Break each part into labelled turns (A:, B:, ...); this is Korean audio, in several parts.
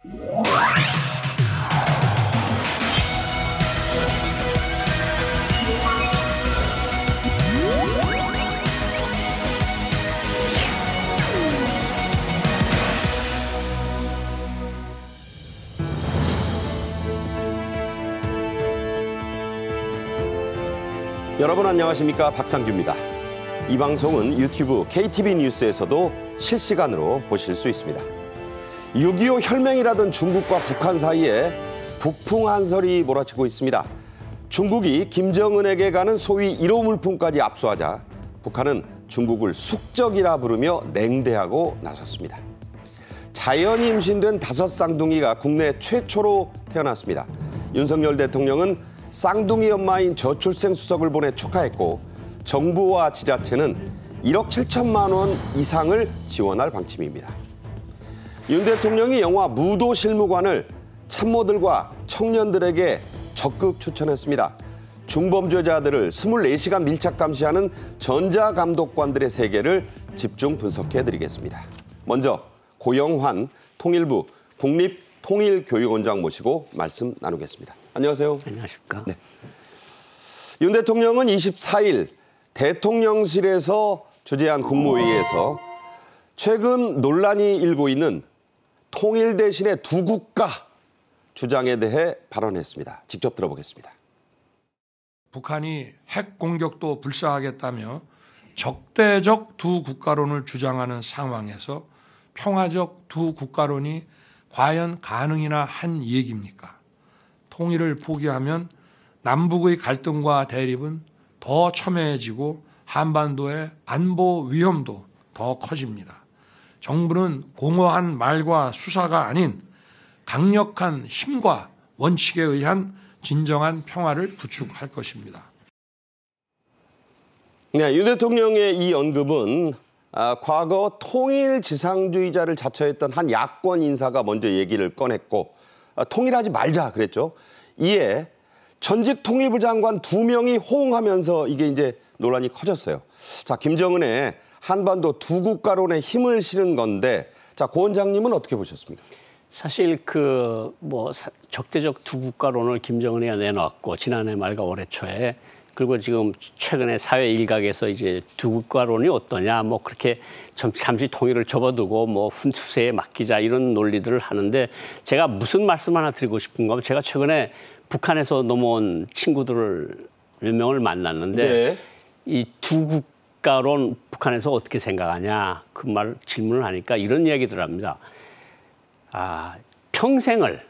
A: 여러분 안녕하십니까? 박상규입니다. 이 방송은 유튜브 KTV 뉴스에서도 실시간으로 보실 수 있습니다. 6.25 혈맹이라던 중국과 북한 사이에 북풍 한설이 몰아치고 있습니다. 중국이 김정은에게 가는 소위 1호 물품까지 압수하자 북한은 중국을 숙적이라 부르며 냉대하고 나섰습니다. 자연이 임신된 5 쌍둥이가 국내 최초로 태어났습니다. 윤석열 대통령은 쌍둥이 엄마인 저출생 수석을 보내 축하했고 정부와 지자체는 1억 7천만 원 이상을 지원할 방침입니다. 윤 대통령이 영화 무도실무관을 참모들과 청년들에게 적극 추천했습니다. 중범죄자들을 24시간 밀착 감시하는 전자감독관들의 세계를 집중 분석해드리겠습니다. 먼저 고영환 통일부 국립통일교육원장 모시고 말씀 나누겠습니다. 안녕하세요.
B: 안녕하십니까.
A: 네. 윤 대통령은 24일 대통령실에서 주재한 국무회의에서 최근 논란이 일고 있는 통일 대신에 두 국가 주장에 대해 발언했습니다. 직접 들어보겠습니다.
C: 북한이 핵 공격도 불사하겠다며 적대적 두 국가론을 주장하는 상황에서 평화적 두 국가론이 과연 가능이나 한 얘기입니까? 통일을 포기하면 남북의 갈등과 대립은 더 첨예해지고 한반도의 안보 위험도 더 커집니다. 정부는 공허한 말과 수사가 아닌 강력한 힘과 원칙에 의한 진정한 평화를 구축할 것입니다.
A: 네, 윤 대통령의 이 언급은 과거 통일지상주의자를 자처했던 한 야권 인사가 먼저 얘기를 꺼냈고 통일하지 말자 그랬죠. 이에 전직 통일부 장관 2명이 호응하면서 이게 이제 논란이 커졌어요. 자, 김정은의 한반도 두 국가론에 힘을 실은 건데, 자, 고 원장님은 어떻게 보셨습니까?
B: 사실 적대적 두 국가론을 김정은이 내놓았고 지난해 말과 올해 초에 그리고 지금 최근에 사회 일각에서 이제 두 국가론이 어떠냐 그렇게 잠시 통일을 접어두고 훈수세에 맡기자 이런 논리들을 하는데 제가 무슨 말씀 하나 드리고 싶은가 하면 제가 최근에 북한에서 넘어온 친구들을 몇 명을 만났는데 네. 이 두 국가론 북한에서 어떻게 생각하냐 그 말 질문을 하니까 이런 이야기들 합니다. 평생을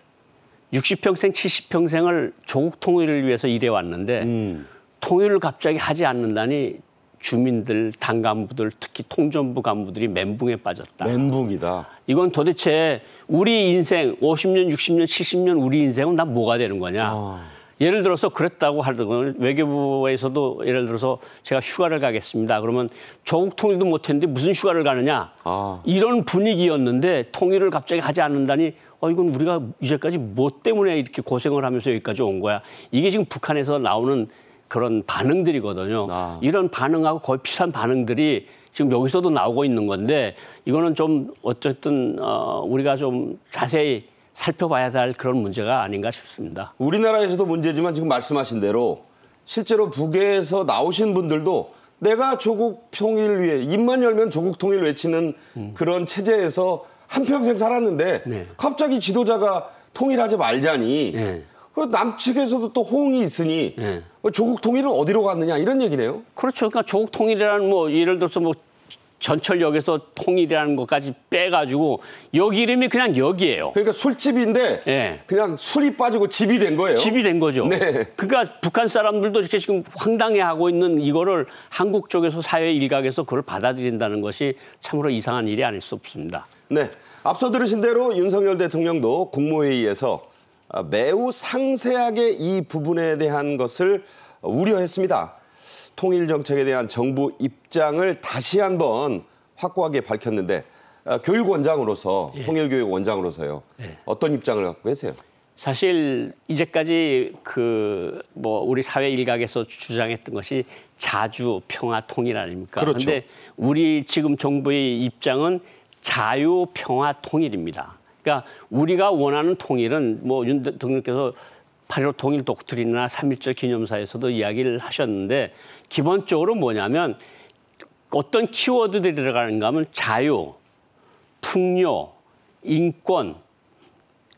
B: 60평생 70평생을 조국 통일을 위해서 일해왔는데 통일을 갑자기 하지 않는다니 주민들, 당 간부들, 특히 통전부 간부들이 멘붕에 빠졌다.
A: 멘붕이다.
B: 이건 도대체 우리 인생 50년, 60년, 70년 우리 인생은 다 뭐가 되는 거냐. 예를 들어서 그랬다고 하더라고요. 외교부에서도 예를 들어서 제가 휴가를 가겠습니다. 그러면 조국 통일도 못했는데 무슨 휴가를 가느냐. 이런 분위기였는데 통일을 갑자기 하지 않는다니 이건 우리가 이제까지 뭐 때문에 이렇게 고생을 하면서 여기까지 온 거야. 이게 지금 북한에서 나오는 그런 반응들이거든요. 이런 반응하고 거의 비슷한 반응들이 지금 여기서도 나오고 있는 건데 이거는 좀 어쨌든 우리가 좀 자세히 살펴봐야 할 그런 문제가 아닌가 싶습니다.
A: 우리나라에서도 문제지만 지금 말씀하신 대로 실제로 북에서 나오신 분들도 내가 조국 통일 위해 입만 열면 조국 통일 외치는 그런 체제에서 한평생 살았는데 네. 갑자기 지도자가 통일하지 말자니 네. 남측에서도 또 호응이 있으니 네. 조국 통일은 어디로 갔느냐 이런 얘기네요.
B: 그렇죠. 그러니까 조국 통일이라는 예를 들어서 전철역에서 통일이라는 것까지 빼가지고 여기 이름이 그냥 역이에요.
A: 그러니까 술집인데 네. 그냥 술이 빠지고 집이 된 거예요.
B: 집이 된 거죠.
A: 네.
B: 그러니까 북한 사람들도 이렇게 지금 황당해하고 있는 이거를 한국 쪽에서 사회 일각에서 그걸 받아들인다는 것이 참으로 이상한 일이 아닐 수 없습니다.
A: 네. 앞서 들으신 대로 윤석열 대통령도 국무회의에서 매우 상세하게 이 부분에 대한 것을 우려했습니다. 통일 정책에 대한 정부 입장을 다시 한번 확고하게 밝혔는데 교육원장으로서 예. 통일교육원장으로서요. 예. 어떤 입장을 갖고 계세요?
B: 사실 이제까지 우리 사회 일각에서 주장했던 것이 자주 평화 통일 아닙니까? 그런데
A: 그렇죠.
B: 우리 지금 정부의 입장은 자유 평화 통일입니다. 그러니까 우리가 원하는 통일은 뭐 윤 대통령께서 8.15 통일 독트린이나 3.1절 기념사에서도 이야기를 하셨는데 기본적으로 뭐냐면 어떤 키워드들이 들어가는가 하면 자유, 풍요, 인권,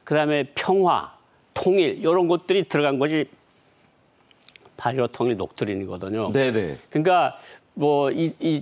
B: 그다음에 평화, 통일 이런 것들이 들어간 것이 8.15 통일 독트린이거든요.
A: 네네.
B: 그러니까 뭐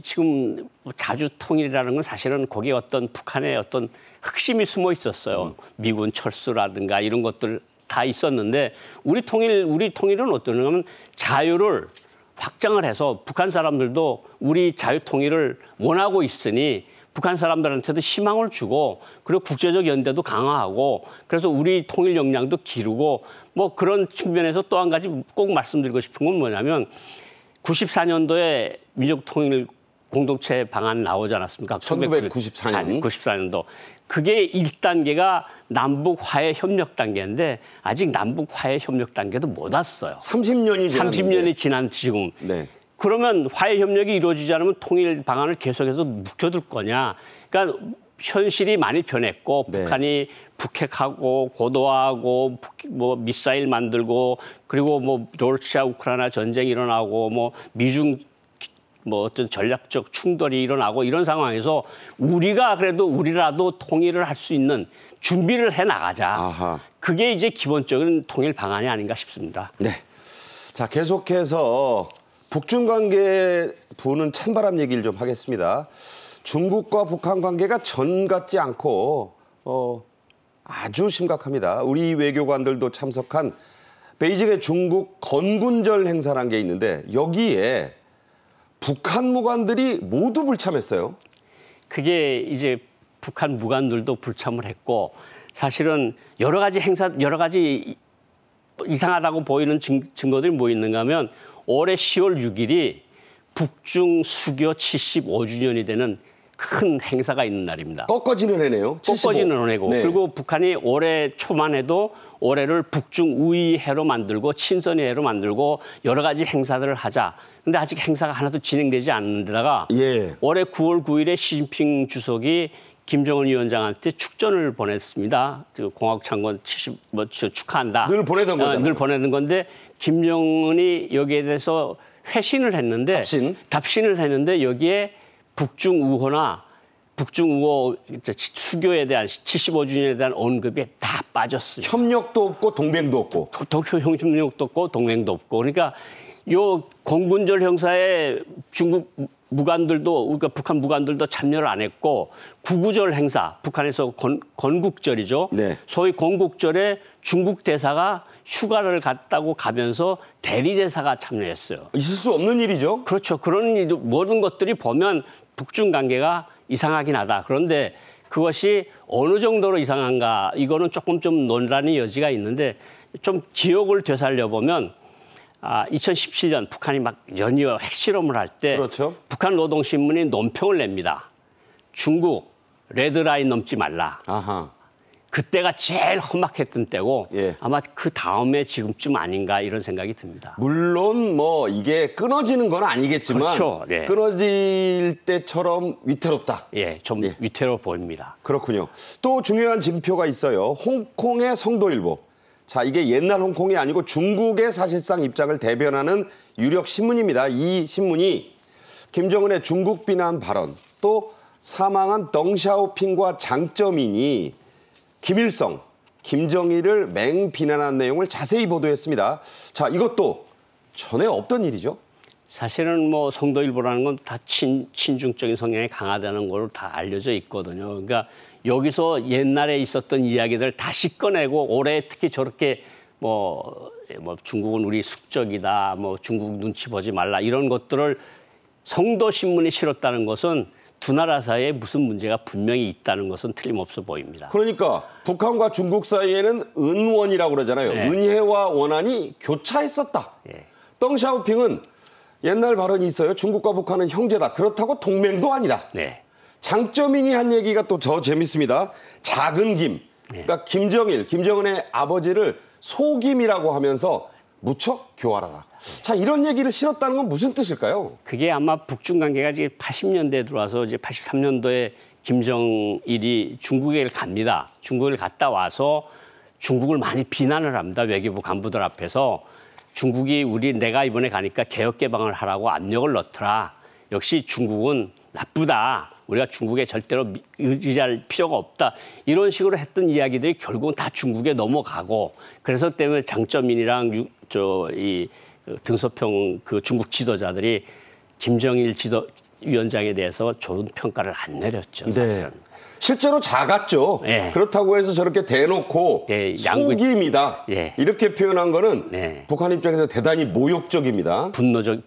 B: 지금 자주 통일이라는 건 사실은 거기에 어떤 북한의 어떤 핵심이 숨어 있었어요. 미군 철수라든가 이런 것들 다 있었는데 우리 통일은 어떠냐 하면 자유를 확장을 해서 북한 사람들도 우리 자유 통일을 원하고 있으니 북한 사람들한테도 희망을 주고 그리고 국제적 연대도 강화하고 그래서 우리 통일 역량도 기르고 뭐 그런 측면에서 또 한 가지 꼭 말씀드리고 싶은 건 뭐냐면 94년도에 민족 통일 공동체 방안 나오지 않았습니까?
A: 1994년.
B: 94년도. 그게 1단계가 남북 화해 협력 단계인데 아직 남북 화해 협력 단계도 못 왔어요.
A: 30년이 지났는데.
B: 30년이 지난 지금.
A: 네.
B: 그러면 화해 협력이 이루어지지 않으면 통일 방안을 계속해서 묵혀둘 거냐. 그러니까 현실이 많이 변했고
A: 네.
B: 북한이 북핵하고 고도화하고 뭐 미사일 만들고 그리고 뭐 러시아 우크라이나 전쟁이 일어나고 뭐 미중 뭐 어떤 전략적 충돌이 일어나고 이런 상황에서 우리라도 통일을 할 수 있는 준비를 해 나가자.
A: 아하.
B: 그게 이제 기본적인 통일 방안이 아닌가 싶습니다.
A: 네. 자, 계속해서 북중 관계 부는 찬바람 얘기를 좀 하겠습니다. 중국과 북한 관계가 전 같지 않고 아주 심각합니다. 우리 외교관들도 참석한 베이징의 중국 건군절 행사라는 게 있는데 여기에 북한 무관들이 모두 불참했어요.
B: 그게 이제 북한 무관들도 불참을 했고 사실은 여러 가지 이상하다고 보이는 증거들이 뭐 있는가 하면 올해 10월 6일이 북중 수교 75주년이 되는 큰 행사가 있는 날입니다.
A: 꺾어지는 해네요.
B: 꺾어지는 해고.
A: 네.
B: 그리고 북한이 올해 초만 해도 올해를 북중 우위해로 만들고 친선의해로 만들고 여러 가지 행사들을 하자. 근데 아직 행사가 하나도 진행되지 않는 데다가
A: 예.
B: 올해 9월 9일에 시진핑 주석이 김정은 위원장한테 축전을 보냈습니다. 공화국 창건 70 축하한다.
A: 늘 보내던 거잖아요.
B: 늘 보내는 건데 김정은이 여기에 대해서 회신을 했는데 답신을 했는데 여기에 북중 우호나 북중 우호 수교에 대한 75주년에 대한 언급이 다 빠졌습니다.
A: 협력도 없고 동맹도 없고.
B: 협력도 없고 동맹도 없고. 그러니까 요 건군절 행사에 중국 무관들도 그러니까 북한 무관들도 참여를 안 했고 구구절 행사 북한에서 건국절이죠.
A: 네.
B: 소위 건국절에 중국 대사가 휴가를 갔다고 가면서 대리 대사가 참여했어요.
A: 있을 수 없는 일이죠.
B: 그렇죠. 그런 모든 것들이 보면 북중 관계가 이상하긴 하다. 그런데 그것이 어느 정도로 이상한가 이거는 조금 좀 논란의 여지가 있는데 좀 기억을 되살려 보면 2017년 북한이 막 연이어 핵실험을 할 때
A: 그렇죠.
B: 북한 노동신문이 논평을 냅니다. 중국 레드라인 넘지 말라.
A: 아하.
B: 그때가 제일 험악했던 때고
A: 예.
B: 아마 그 다음에 지금쯤 아닌가 이런 생각이 듭니다.
A: 물론 뭐 이게 끊어지는 건 아니겠지만
B: 그렇죠. 네.
A: 끊어질 때처럼 위태롭다.
B: 예, 좀 위태로워 보입니다.
A: 그렇군요. 또 중요한 징표가 있어요. 홍콩의 성도일보. 자, 이게 옛날 홍콩이 아니고 중국의 사실상 입장을 대변하는 유력 신문입니다. 이 신문이 김정은의 중국 비난 발언, 또 사망한 덩샤오핑과 장쩌민이 김일성, 김정일을 맹비난한 내용을 자세히 보도했습니다. 자, 이것도 전에 없던 일이죠.
B: 사실은 뭐 성도일보라는 건 다 친중적인 성향이 강하다는 걸로 다 알려져 있거든요. 그러니까 여기서 옛날에 있었던 이야기들 다시 꺼내고 올해 특히 저렇게 뭐 중국은 우리 숙적이다, 뭐 중국 눈치 보지 말라 이런 것들을 성도신문이 실었다는 것은 두 나라 사이에 무슨 문제가 분명히 있다는 것은 틀림없어 보입니다.
A: 그러니까 북한과 중국 사이에는 은원이라고 그러잖아요.
B: 네.
A: 은혜와 원한이 교차했었다.
B: 예.
A: 덩샤오핑은 옛날 발언이 있어요. 중국과 북한은 형제다. 그렇다고 동맹도 아니다.
B: 네.
A: 장쩌민이 한 얘기가 또 더 재밌습니다. 작은 김. 그러니까 김정은의 아버지를 소김이라고 하면서 무척 교활하다. 자, 이런 얘기를 실었다는 건 무슨 뜻일까요?
B: 그게 아마 북중 관계가 이제 80년대에 들어와서 이제 83년도에 김정일이 중국에 갑니다. 중국을 갔다 와서 중국을 많이 비난을 합니다. 외교부 간부들 앞에서 중국이 내가 이번에 가니까 개혁 개방을 하라고 압력을 넣더라. 역시 중국은 나쁘다. 우리가 중국에 절대로 의지할 필요가 없다. 이런 식으로 했던 이야기들이 결국은 다 중국에 넘어가고 그래서 때문에 장쩌민이랑 이 등소평 그 중국 지도자들이 김정일 위원장에 대해서 좋은 평가를 안 내렸죠. 사실은.
A: 네. 실제로 작았죠.
B: 네.
A: 그렇다고 해서 저렇게 대놓고
B: 네,
A: 속임이다.
B: 네.
A: 이렇게 표현한 거는
B: 네.
A: 북한 입장에서 대단히 모욕적입니다.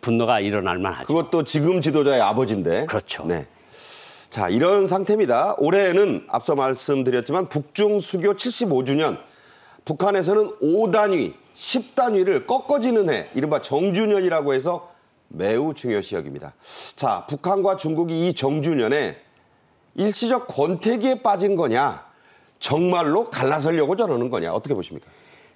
B: 분노가 일어날 만하죠.
A: 그것도 지금 지도자의 아버지인데.
B: 그렇죠.
A: 네. 자, 이런 상태입니다. 올해는 앞서 말씀드렸지만 북중 수교 75주년. 북한에서는 5단위, 10단위를 꺾어지는 해, 이른바 정주년이라고 해서 매우 중요시 여깁니다. 자, 북한과 중국이 이 정주년에 일시적 권태기에 빠진 거냐, 정말로 갈라서려고 저러는 거냐, 어떻게 보십니까?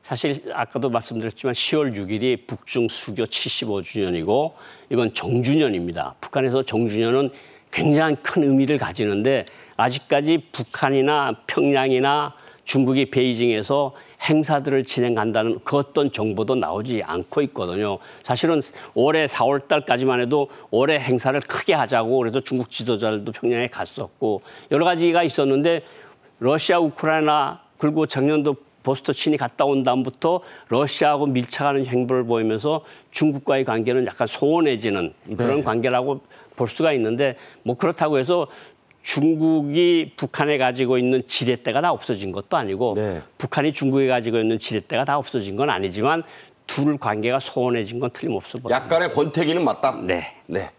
B: 사실 아까도 말씀드렸지만 10월 6일이 북중 수교 75주년이고 이건 정주년입니다. 북한에서 정주년은 굉장히 큰 의미를 가지는데 아직까지 북한이나 평양이나 중국이 베이징에서 행사들을 진행한다는 그 어떤 정보도 나오지 않고 있거든요. 사실은 올해 4월 달까지만 해도 올해 행사를 크게 하자고 그래서 중국 지도자들도 평양에 갔었고 여러 가지가 있었는데 러시아, 우크라이나 그리고 작년도 보스토친이 갔다 온 다음부터 러시아하고 밀착하는 행보를 보이면서 중국과의 관계는 약간 소원해지는 그런 관계라고 볼 수가 있는데 뭐 그렇다고 해서 중국이 북한에 가지고 있는 지렛대가 다 없어진 것도 아니고 북한이 중국에 가지고 있는 지렛대가 다 없어진 건 아니지만 둘 관계가 소원해진 건 틀림없어 보입니다.
A: 약간의 권태기는 맞다?
B: 네.
A: 네.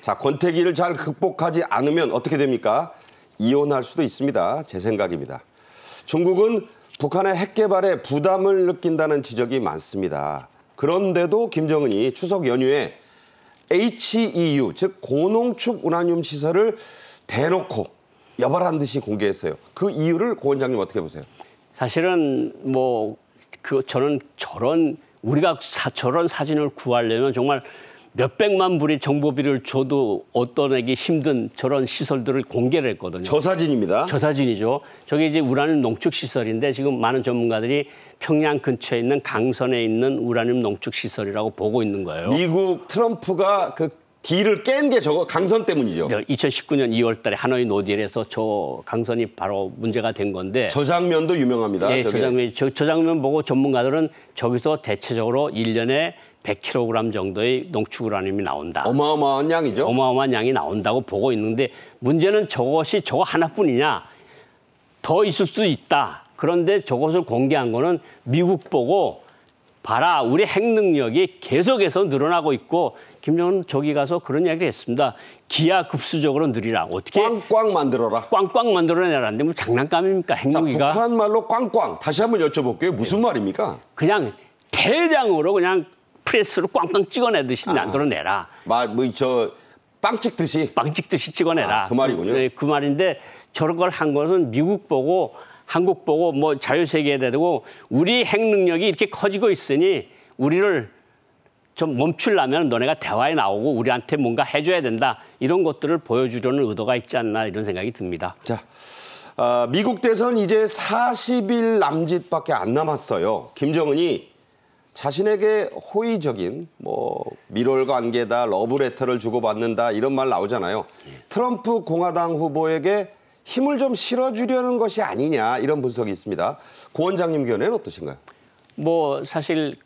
A: 자, 권태기를 잘 극복하지 않으면 어떻게 됩니까? 이혼할 수도 있습니다. 제 생각입니다. 중국은 북한의 핵 개발에 부담을 느낀다는 지적이 많습니다. 그런데도 김정은이 추석 연휴에 HEU, 즉 고농축 우라늄 시설을 대놓고 여발한 듯이 공개했어요. 그 이유를 고 원장님 어떻게 보세요?
B: 사실은 저는 우리가 저런 사진을 구하려면 정말 몇백만 불의 정보비를 줘도 얻어내기 힘든 저런 시설들을 공개를 했거든요.
A: 저 사진입니다.
B: 저 사진이죠. 저게 이제 우라늄 농축 시설인데 지금 많은 전문가들이 평양 근처에 있는 강선에 있는 우라늄 농축 시설이라고 보고 있는 거예요.
A: 미국 트럼프가 그 딜을 깬 게 저거 강선 때문이죠.
B: 2019년 2월 달에 하노이 노딜에서 저 강선이 바로 문제가 된 건데.
A: 저 장면도 유명합니다.
B: 네, 저 장면 보고 전문가들은 저기서 대체적으로 1년에 100kg 정도의 농축 우라늄이 나온다.
A: 어마어마한 양이죠.
B: 어마어마한 양이 나온다고 보고 있는데 문제는 저것이 저거 하나뿐이냐. 더 있을 수 있다. 그런데 저것을 공개한 거는 미국 보고 봐라. 우리 핵 능력이 계속해서 늘어나고 있고 김정은 저기 가서 그런 이야기를 했습니다. 기하급수적으로 늘리라. 어떻게?
A: 꽝꽝 만들어라.
B: 꽝꽝 만들어내라는데 뭐 장난감입니까? 핵무기가.
A: 북한 말로 꽝꽝. 다시 한번 여쭤볼게요. 무슨 말입니까?
B: 그냥 대량으로 그냥 프레스로 꽝꽝 찍어내듯이 만들어내라.
A: 빵 찍듯이?
B: 빵 찍듯이 찍어내라.
A: 그 말이군요.
B: 네, 그 말인데 저런 걸 한 것은 미국 보고 한국 보고 뭐 자유세계에 대고 우리 핵 능력이 이렇게 커지고 있으니 우리를 좀 멈추려면 너네가 대화에 나오고 우리한테 뭔가 해줘야 된다. 이런 것들을 보여주려는 의도가 있지 않나 이런 생각이 듭니다.
A: 자, 미국 대선 이제 40일 남짓밖에 안 남았어요. 김정은이 자신에게 호의적인 밀월 관계다, 러브레터를 주고받는다 이런 말 나오잖아요. 트럼프 공화당 후보에게 힘을 좀 실어주려는 것이 아니냐 이런 분석이 있습니다. 고 원장님 견해는 어떠신가요?
B: 사실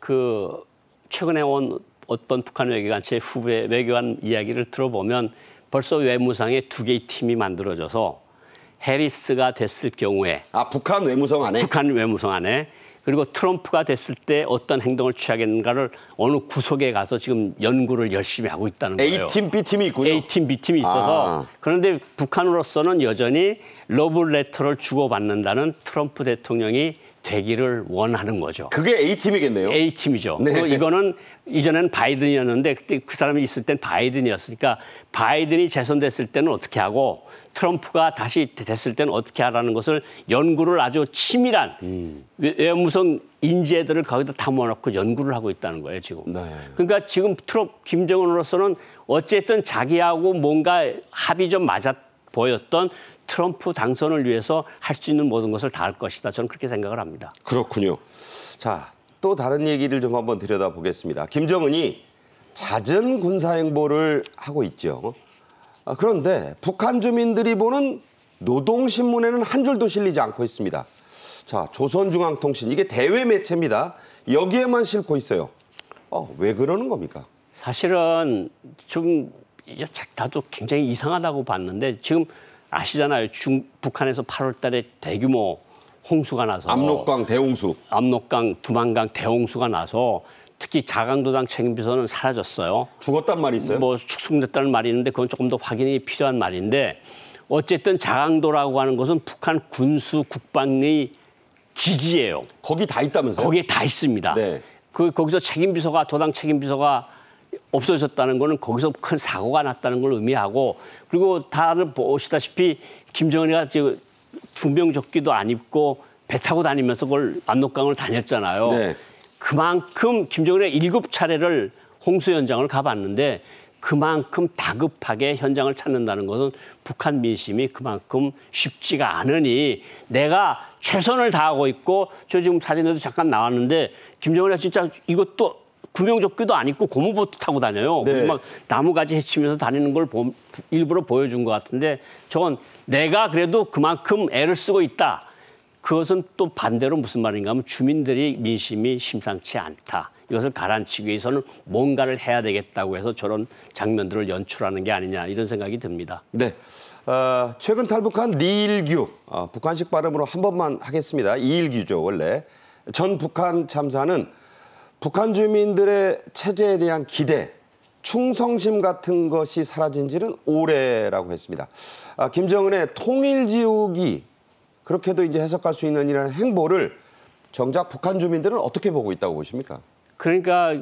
B: 최근에 온 어떤 북한 외교관체 후배 외교관 이야기를 들어보면 벌써 외무상에 두 개의 팀이 만들어져서 해리스가 됐을 경우에
A: 북한 외무성 안에?
B: 북한 외무성 안에 그리고 트럼프가 됐을 때 어떤 행동을 취하겠는가를 어느 구석에 가서 지금 연구를 열심히 하고 있다는 거예요.
A: A팀, B팀이 있군요.
B: A팀, B팀이 있어서 그런데 북한으로서는 여전히 러브레터를 주고받는다는 트럼프 대통령이 되기를 원하는 거죠.
A: 그게 A팀이겠네요.
B: A팀이죠.
A: 네.
B: 이거는 이전에는 바이든이었는데 그때 그 사람이 있을 땐 바이든이었으니까 바이든이 재선됐을 때는 어떻게 하고 트럼프가 다시 됐을 때는 어떻게 하라는 것을 연구를 아주 치밀한 외무성 인재들을 거기다 다 모아놓고 연구를 하고 있다는 거예요, 지금.
A: 네.
B: 그러니까 지금 김정은으로서는 어쨌든 자기하고 뭔가 합이 좀 맞아 보였던 트럼프 당선을 위해서 할 수 있는 모든 것을 다 할 것이다. 저는 그렇게 생각을 합니다.
A: 그렇군요. 자, 또 다른 얘기를 좀 한번 들여다보겠습니다. 김정은이 잦은 군사행보를 하고 있죠. 그런데 북한 주민들이 보는 노동신문에는 한 줄도 실리지 않고 있습니다. 자, 조선중앙통신, 이게 대외 매체입니다. 여기에만 싣고 있어요. 왜 그러는 겁니까?
B: 사실은 좀 나도 굉장히 이상하다고 봤는데 지금 아시잖아요. 북한에서 8월 달에 대규모 홍수가 나서
A: 압록강 대홍수.
B: 압록강, 두만강 대홍수가 나서 특히 자강도당 책임비서는 사라졌어요.
A: 죽었단 말이 있어요?
B: 뭐 축송됐다는 말이 있는데 그건 조금 더 확인이 필요한 말인데 어쨌든 자강도라고 하는 것은 북한 군수 국방의 지지예요.
A: 거기 다 있다면서요?
B: 거기에 다 있습니다.
A: 네.
B: 거기서 책임비서가 도당 책임비서가 없어졌다는 거는 거기서 큰 사고가 났다는 걸 의미하고 그리고 다들 보시다시피 김정은이가 지금 중병조끼도 안 입고 배 타고 다니면서 그걸 압록강을 다녔잖아요.
A: 네.
B: 그만큼 김정은이가 7차례를 홍수 현장을 가봤는데 그만큼 다급하게 현장을 찾는다는 것은 북한 민심이 그만큼 쉽지가 않으니 내가 최선을 다하고 있고 저 지금 사진에도 잠깐 나왔는데 김정은이가 진짜 이것도 구명조끼도 안 입고 고무보트 타고 다녀요.
A: 네.
B: 막 나무가지 헤치면서 다니는 걸 일부러 보여준 것 같은데 저건 내가 그래도 그만큼 애를 쓰고 있다. 그것은 또 반대로 무슨 말인가 하면 주민들의 민심이 심상치 않다. 이것을 가라앉히기 위해서는 뭔가를 해야 되겠다고 해서 저런 장면들을 연출하는 게 아니냐 이런 생각이 듭니다.
A: 네. 최근 탈북한 리일규, 북한식 발음으로 한 번만 하겠습니다. 이일규죠, 원래. 전 북한 참사는 북한 주민들의 체제에 대한 기대, 충성심 같은 것이 사라진 지는 오래라고 했습니다. 김정은의 통일지우기, 그렇게도 이제 해석할 수 있는 이런 행보를 정작 북한 주민들은 어떻게 보고 있다고 보십니까?
B: 그러니까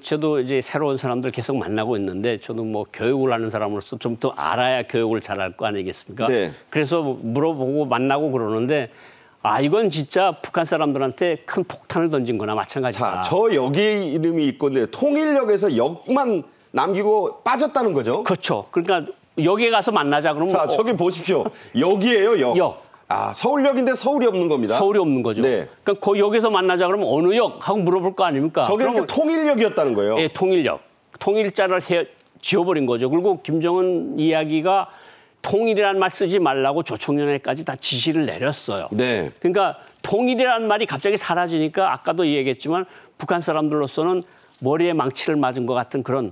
B: 저도 이제 새로운 사람들 계속 만나고 있는데 저도 뭐 교육을 하는 사람으로서 좀 더 알아야 교육을 잘할 거 아니겠습니까?
A: 네.
B: 그래서 물어보고 만나고 그러는데 이건 진짜 북한 사람들한테 큰 폭탄을 던진 거나 마찬가지다.
A: 자, 저 역의 이름이 있건데 통일역에서 역만 남기고 빠졌다는 거죠?
B: 그렇죠. 그러니까 여기에 가서 만나자 그러면
A: 자, 저기 보십시오. 역이에요, 역.
B: 역.
A: 서울역인데 서울이 없는 겁니다.
B: 서울이 없는 거죠.
A: 네.
B: 그러니까 그 역에서 만나자 그러면 어느 역 하고 물어볼 거 아닙니까?
A: 저게 그러니까 통일역이었다는 거예요.
B: 예, 통일역. 통일자를 지워버린 거죠. 그리고 김정은 이야기가 통일이라는 말 쓰지 말라고 조총련에까지 다 지시를 내렸어요.
A: 네.
B: 그러니까 통일이라는 말이 갑자기 사라지니까 아까도 얘기했지만 북한 사람들로서는 머리에 망치를 맞은 것 같은 그런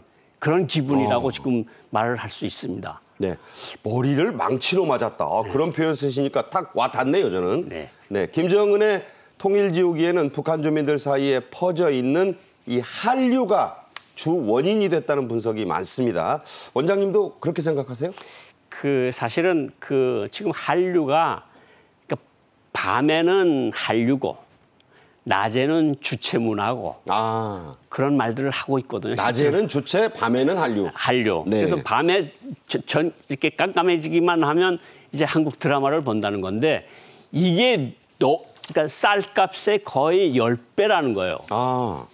B: 기분이라고 지금 말을 할 수 있습니다.
A: 네, 머리를 망치로 맞았다. 그런 표현 쓰시니까 딱 와닿네요, 저는.
B: 네.
A: 네, 김정은의 통일지우기에는 북한 주민들 사이에 퍼져 있는 이 한류가 주 원인이 됐다는 분석이 많습니다. 원장님도 그렇게 생각하세요?
B: 사실은 지금 한류가 그러니까 밤에는 한류고 낮에는 주체 문화고 그런 말들을 하고 있거든요.
A: 낮에는 주체, 밤에는 한류.
B: 한류.
A: 네.
B: 그래서 밤에 이렇게 깜깜해지기만 하면 이제 한국 드라마를 본다는 건데 이게 그러니까 쌀값의 거의 10배라는 거예요.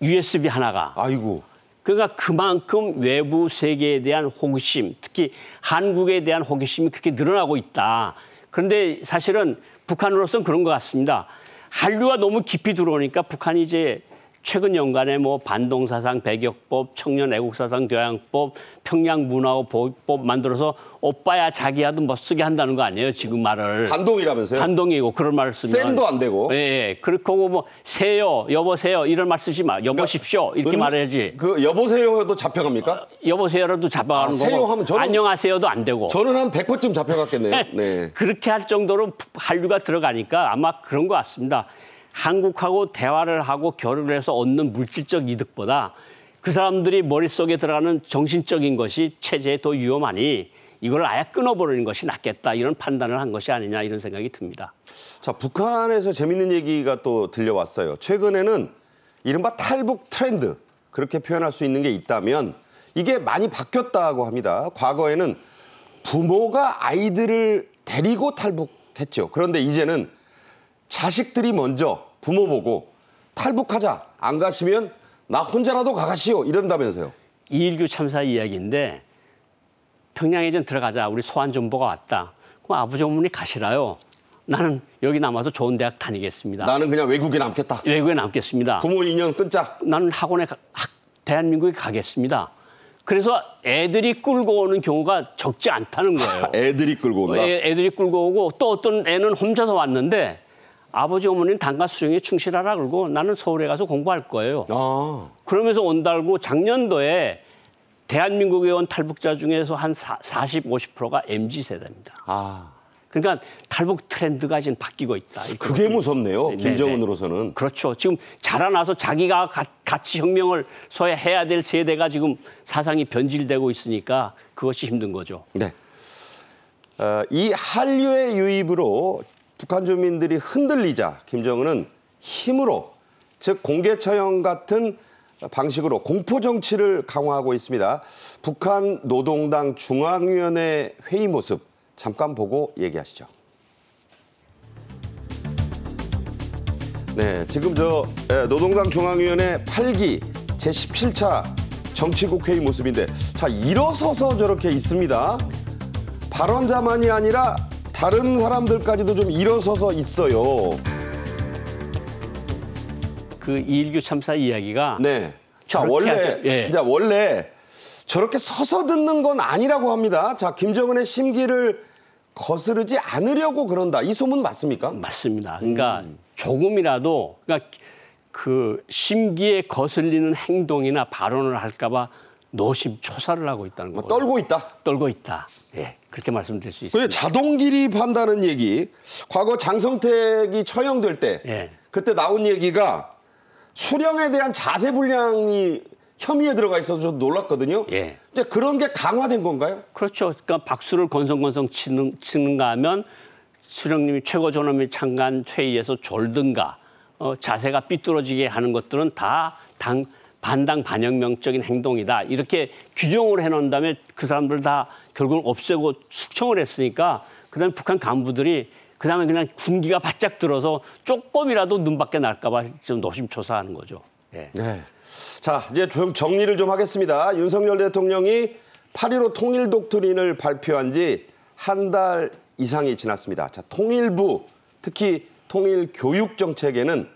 B: USB 하나가.
A: 아이고.
B: 그러니까 그만큼 외부 세계에 대한 호기심, 특히 한국에 대한 호기심이 그렇게 늘어나고 있다. 그런데 사실은 북한으로서는 그런 것 같습니다. 한류가 너무 깊이 들어오니까 북한이 이제 최근 연간에 뭐 반동사상 배격법, 청년 애국사상 교양법, 평양 문화보호법 만들어서 오빠야 자기야도 멋쓰게 한다는 거 아니에요, 지금 말을.
A: 반동이라면서요?
B: 반동이고 그런 말을 쓰면.
A: 쌤도 안 되고.
B: 예. 그리고 뭐 세요, 여보세요 이런 말 쓰지 마. 여보십시오 이렇게 말해야지.
A: 여보세요도 잡혀갑니까?
B: 여보세요라도 잡아가는 거고.
A: 세요 하면 저는,
B: 안녕하세요도 안 되고.
A: 저는 한 100번쯤 잡혀갔겠네요. 네.
B: 그렇게 할 정도로 한류가 들어가니까 아마 그런 것 같습니다. 한국하고 대화를 하고 교류를 해서 얻는 물질적 이득보다 그 사람들이 머릿속에 들어가는 정신적인 것이 체제에 더 위험하니 이걸 아예 끊어버리는 것이 낫겠다 이런 판단을 한 것이 아니냐 이런 생각이 듭니다.
A: 자, 북한에서 재밌는 얘기가 또 들려왔어요. 최근에는 이른바 탈북 트렌드 그렇게 표현할 수 있는 게 있다면 이게 많이 바뀌었다고 합니다. 과거에는 부모가 아이들을 데리고 탈북했죠. 그런데 이제는 자식들이 먼저 부모 보고 탈북하자. 안 가시면 나 혼자라도 가가시오. 이런다면서요.
B: 이일규 참사 이야기인데 평양에 좀 들어가자. 우리 소환정보가 왔다. 그럼 아버지 어머니 가시라요. 나는 여기 남아서 좋은 대학 다니겠습니다.
A: 나는 그냥 외국에 남겠다.
B: 외국에 남겠습니다.
A: 부모 인연 끊자.
B: 나는 학원에 대한민국에 가겠습니다. 그래서 애들이 끌고 오는 경우가 적지 않다는 거예요.
A: 애들이 끌고 온다.
B: 애들이 끌고 오고 또 어떤 애는 혼자서 왔는데 아버지 어머니는 단과 수령에 충실하라 그러고 나는 서울에 가서 공부할 거예요.
A: 아.
B: 그러면서 온다고 작년도에 대한민국에 온 탈북자 중에서 한 40, 50%가 MZ세대입니다.
A: 아.
B: 그러니까 탈북 트렌드가 지금 바뀌고 있다.
A: 그게 무섭네요.
B: 네네.
A: 김정은으로서는.
B: 그렇죠. 지금 자라나서 자기가 가치 혁명을 소위 해야 될 세대가 지금 사상이 변질되고 있으니까 그것이 힘든 거죠.
A: 네. 이 한류의 유입으로 북한 주민들이 흔들리자 김정은은 힘으로, 즉 공개 처형 같은 방식으로 공포 정치를 강화하고 있습니다. 북한 노동당 중앙위원회 회의 모습 잠깐 보고 얘기하시죠. 네, 지금 노동당 중앙위원회 8기 제17차 정치국 회의 모습인데, 자, 일어서서 저렇게 있습니다. 발언자만이 아니라 다른 사람들까지도 좀 일어서서 있어요.
B: 그 2.19 참사 이야기가
A: 네. 자, 원래 저렇게 서서 듣는 건 아니라고 합니다. 자, 김정은의 심기를 거스르지 않으려고 그런다. 이 소문 맞습니까?
B: 맞습니다. 그러니까 조금이라도 그러니까 그 심기에 거슬리는 행동이나 발언을 할까봐 노심초사를 하고 있다는 거예요.
A: 떨고 있다.
B: 떨고 있다. 예, 그렇게 말씀드릴 수 있습니다.
A: 자동 기립한다는 얘기. 과거 장성택이 처형될 때
B: 예.
A: 그때 나온 얘기가 수령에 대한 자세 불량이 혐의에 들어가 있어서 저도 놀랐거든요.
B: 예.
A: 근데 그런 게 강화된 건가요?
B: 그렇죠. 그러니까 박수를 건성건성 치는가 하면 수령님이 최고존엄이 창간 회의에서 졸든가 자세가 삐뚤어지게 하는 것들은 다 반당 반혁명적인 행동이다. 이렇게 규정을 해놓은 다음에 그 사람들 다 결국은 없애고 숙청을 했으니까 그다음에 북한 간부들이 그다음에 그냥 군기가 바짝 들어서 조금이라도 눈 밖에 날까 봐 좀 노심초사하는 거죠. 예.
A: 네. 자, 이제 좀 정리를 좀 하겠습니다. 윤석열 대통령이 8.15 통일 독트린을 발표한 지 한 달 이상이 지났습니다. 자, 통일부, 특히 통일 교육 정책에는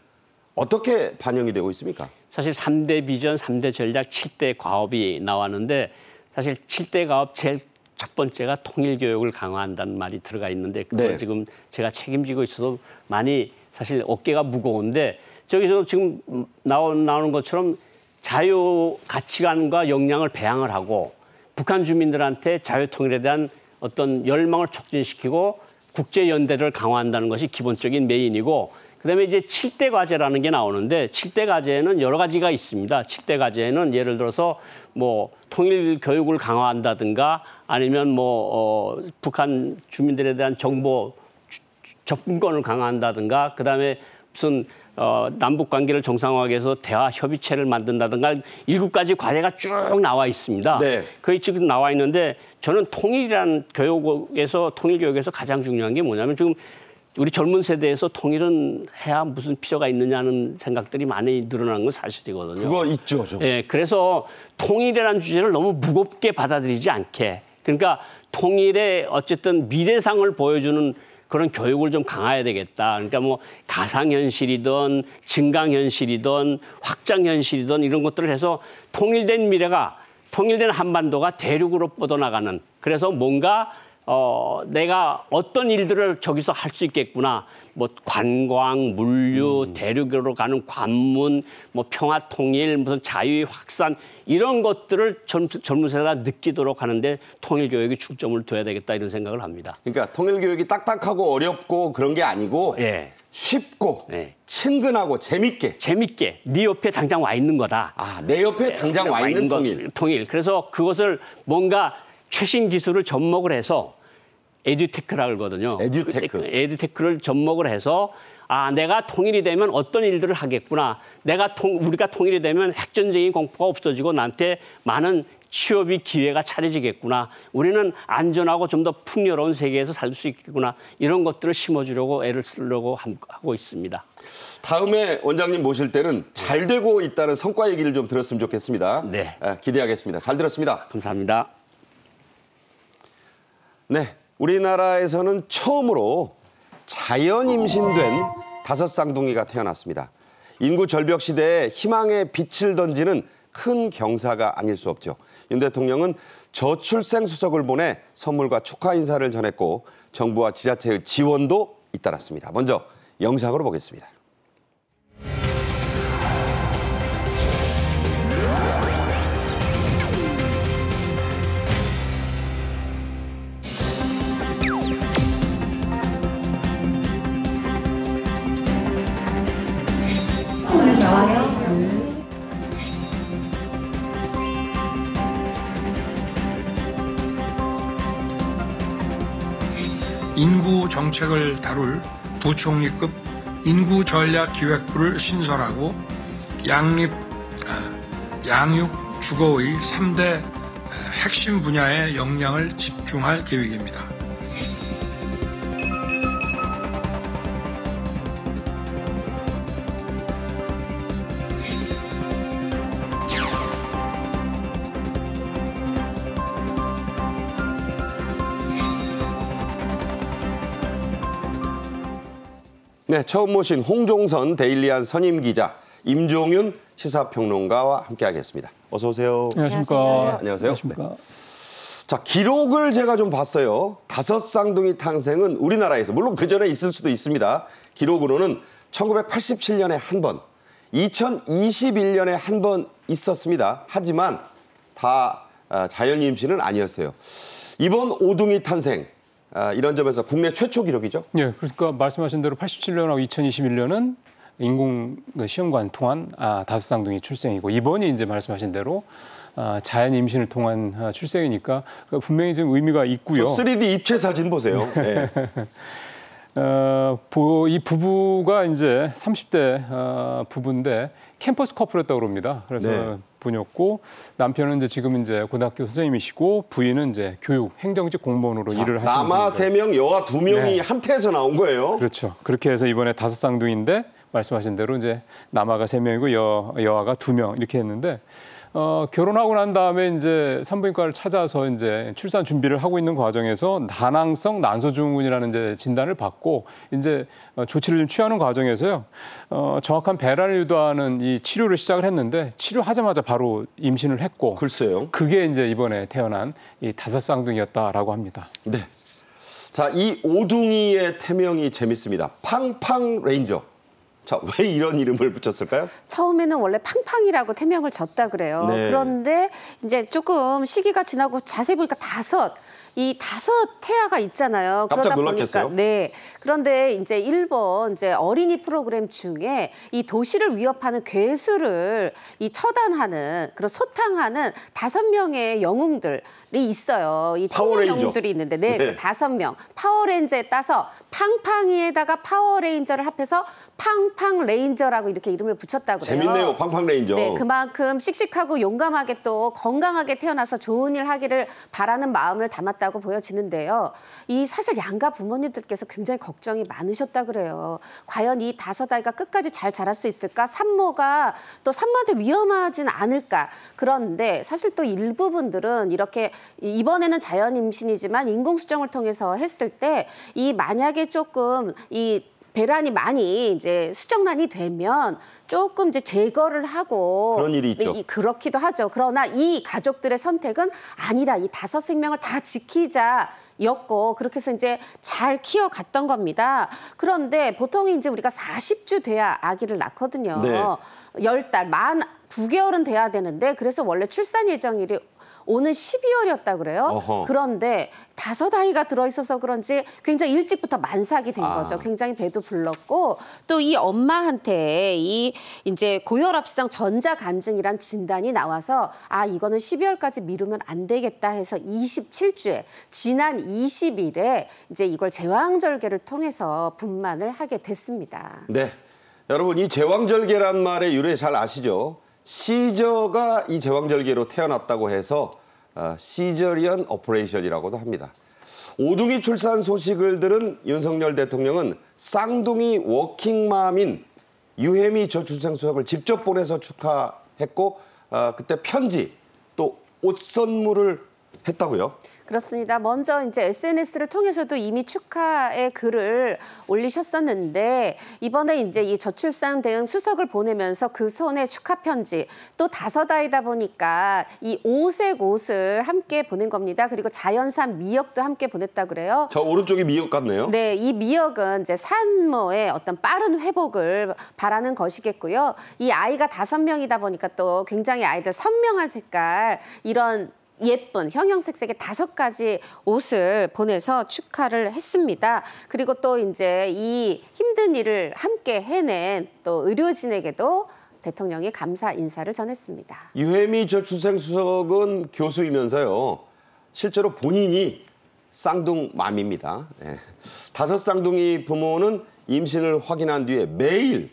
A: 어떻게 반영이 되고 있습니까?
B: 사실 3대 비전, 3대 전략, 7대 과업이 나왔는데 사실 7대 과업 제일 첫 번째가 통일교육을 강화한다는 말이 들어가 있는데 그걸
A: 네.
B: 지금 제가 책임지고 있어서 많이 사실 어깨가 무거운데 저기서 지금 나오는 것처럼 자유 가치관과 역량을 배양을 하고 북한 주민들한테 자유통일에 대한 어떤 열망을 촉진시키고 국제연대를 강화한다는 것이 기본적인 메인이고 그다음에 이제 7대 과제라는 게 나오는데 7대 과제는 여러 가지가 있습니다. 7대 과제는 예를 들어서 뭐 통일 교육을 강화한다든가 아니면 북한 주민들에 대한 정보 접근권을 강화한다든가 그다음에 무슨 남북 관계를 정상화하기 위해서 대화 협의체를 만든다든가 7가지 과제가 쭉 나와 있습니다.
A: 네.
B: 거의 지금 나와 있는데 저는 통일 교육에서 가장 중요한 게 뭐냐면 지금 우리 젊은 세대에서 통일은 해야 무슨 필요가 있느냐는 생각들이 많이 늘어나는 건 사실이거든요.
A: 그거 있죠. 좀.
B: 예, 그래서 통일이라는 주제를 너무 무겁게 받아들이지 않게 그러니까 통일의 어쨌든 미래상을 보여주는 그런 교육을 좀 강화해야 되겠다. 그러니까 뭐 가상현실이든 증강현실이든 확장현실이든 이런 것들을 해서 통일된 한반도가 대륙으로 뻗어나가는 그래서 뭔가 내가 어떤 일들을 저기서 할 수 있겠구나. 뭐 관광, 물류, 대륙으로 가는 관문, 뭐 평화 통일, 무슨 자유의 확산 이런 것들을 젊은 세대가 느끼도록 하는데 통일 교육이 중점을 둬야 되겠다 이런 생각을 합니다.
A: 그러니까 통일 교육이 딱딱하고 어렵고 그런 게 아니고
B: 예.
A: 쉽고
B: 네.
A: 친근하고 재밌게
B: 네 옆에 당장 와 있는 거다.
A: 아, 내 옆에 당장 와 있는 통일.
B: 그래서 그것을 뭔가 최신 기술을 접목을 해서 에듀테크라고 그러거든요. 에듀테크를 접목을 해서 내가 통일이 되면 어떤 일들을 하겠구나. 우리가 통일이 되면 핵전쟁이 공포가 없어지고 나한테 많은 취업이 기회가 차려지겠구나. 우리는 안전하고 좀 더 풍요로운 세계에서 살 수 있겠구나. 이런 것들을 심어주려고 애를 쓰려고 하고 있습니다.
A: 다음에 원장님 모실 때는 잘 되고 있다는 성과 얘기를 좀 들었으면 좋겠습니다.
B: 네.
A: 기대하겠습니다. 잘 들었습니다.
B: 감사합니다.
A: 네. 우리나라에서는 처음으로 자연 임신된 5쌍둥이가 태어났습니다. 인구 절벽 시대에 희망의 빛을 던지는 큰 경사가 아닐 수 없죠. 윤 대통령은 저출생 수석을 보내 선물과 축하 인사를 전했고 정부와 지자체의 지원도 잇따랐습니다. 먼저 영상으로 보겠습니다.
C: 인구 정책을 다룰 부총리급 인구전략기획부를 신설하고 양육, 주거의 3대 핵심 분야에 역량을 집중할 계획입니다.
A: 네, 처음 모신 홍종선 데일리안 선임 기자, 임종윤 시사평론가와 함께하겠습니다. 어서 오세요.
D: 안녕하십니까.
A: 안녕하세요.
D: 안녕하십니까.
A: 네. 자, 기록을 제가 좀 봤어요. 5쌍둥이 탕생은 우리나라에서, 물론 그전에 있을 수도 있습니다. 기록으로는 1987년에 한 번, 2021년에 한 번 있었습니다. 하지만 다 자연 임신은 아니었어요. 이번 오둥이 탄생, 이런 점에서 국내 최초 기록이죠?
D: 예, 그러니까 말씀하신 대로 87년하고 2021년은 인공 시험관 통한 5쌍둥이 출생이고, 이번이 이제 말씀하신 대로 자연 임신을 통한 출생이니까 분명히 좀 의미가 있고요.
A: 3D 입체 사진 보세요. 네.
D: 이 부부가 이제 30대 부부인데 캠퍼스 커플이었다고 그럽니다. 그래서
A: 네.
D: 분이었고, 남편은 이제 지금 이제 고등학교 선생님이시고, 부인은 이제 교육, 행정직 공무원으로 일을 하시는
A: 남아
D: 분이고요.
A: 3명, 여아 2명이
D: 네.
A: 한태에서 나온 거예요.
D: 그렇죠. 그렇게 해서 이번에 5쌍둥이인데 말씀하신 대로 이제 남아가 3명이고 여아가 2명 이렇게 했는데, 결혼하고 난 다음에 이제 산부인과를 찾아서 이제 출산 준비를 하고 있는 과정에서 다낭성 난소증후군이라는 이제 진단을 받고 이제 조치를 좀 취하는 과정에서요, 정확한 배란을 유도하는 이 치료를 시작을 했는데, 치료하자마자 바로 임신을 했고,
A: 글쎄요.
D: 그게 이제 이번에 태어난 이 5쌍둥이였다라고 합니다.
A: 네. 자, 이 오둥이의 태명이 재밌습니다. 팡팡 레인저. 자, 왜 이런 이름을 붙였을까요?
E: 처음에는 원래 팡팡이라고 태명을 졌다 그래요.
A: 네.
E: 그런데 이제 조금 시기가 지나고 자세히 보니까 이 5 태아가 있잖아요.
A: 깜짝
E: 그러다
A: 놀랐겠어요?
E: 보니까 네. 그런데 이제 일본 이제 어린이 프로그램 중에 이 도시를 위협하는 괴수를 처단하는, 그런 소탕하는 5명의 영웅들이 있어요. 이 청년
A: 파워레인저.
E: 영웅들이 있는데, 네,
A: 네.
E: 그 5명 파워레인저에 따서 팡팡이에다가 파워레인저를 합해서 팡팡 레인저라고 이렇게 이름을 붙였다고 그래요.
A: 재밌네요, 팡팡 레인저.
E: 네, 그만큼 씩씩하고 용감하게 또 건강하게 태어나서 좋은 일 하기를 바라는 마음을 담았다고 보여지는데요. 이 사실 양가 부모님들께서 굉장히 걱정이 많으셨다 그래요. 과연 이 5아이가 끝까지 잘 자랄 수 있을까? 산모가 또 산모한테 위험하진 않을까? 그런데 사실 또 일부분들은 이렇게 이번에는 자연 임신이지만 인공수정을 통해서 했을 때 이 만약에 조금 이 배란이 많이 이제 수정란이 되면 조금 이제 제거를 하고
A: 그런 일이 있죠.
E: 그렇기도 하죠. 그러나 이 가족들의 선택은 아니다. 이 5생명을 다 지키자였고, 그렇게 해서 이제 잘 키워갔던 겁니다. 그런데 보통 이제 우리가 40주 돼야 아기를 낳거든요.
A: 네.
E: 10달, 만 9개월은 돼야 되는데, 그래서 원래 출산 예정일이 오는 12월이었다 그래요.
A: 어허.
E: 그런데 5아이가 들어있어서 그런지 굉장히 일찍부터 만삭이 된 거죠. 굉장히 배도 불렀고, 또 이 엄마한테 이 이제 고혈압성 전자간증이란 진단이 나와서 이거는 12월까지 미루면 안 되겠다 해서 27주에 지난 20일에 이제 이걸 제왕절개를 통해서 분만을 하게 됐습니다.
A: 네. 여러분, 이 제왕절개란 말의 유래 잘 아시죠? 시저가 이 제왕절개로 태어났다고 해서 시저리언 오퍼레이션이라고도 합니다. 오둥이 출산 소식을 들은 윤석열 대통령은 쌍둥이 워킹맘인 유혜미 저출생수석을 직접 보내서 축하했고, 그때 편지 또 옷 선물을 했다고요?
E: 그렇습니다. 먼저 이제 SNS를 통해서도 이미 축하의 글을 올리셨었는데 이번에 이제 이 저출산 대응 수석을 보내면서 그 손에 축하 편지 또 5아이다 보니까 이 5색 옷을 함께 보낸 겁니다. 그리고 자연산 미역도 함께 보냈다 그래요.
A: 저 오른쪽이 미역 같네요.
E: 네, 이 미역은 이제 산모의 어떤 빠른 회복을 바라는 것이겠고요. 이 아이가 5명이다 보니까 또 굉장히 아이들 선명한 색깔 이런 예쁜 형형색색의 5가지 옷을 보내서 축하를 했습니다. 그리고 또 이제 이 힘든 일을 함께 해낸 또 의료진에게도 대통령이 감사 인사를 전했습니다.
A: 유혜미 저출생수석은 교수이면서요. 실제로 본인이 쌍둥맘입니다. 네. 5쌍둥이 부모는 임신을 확인한 뒤에 매일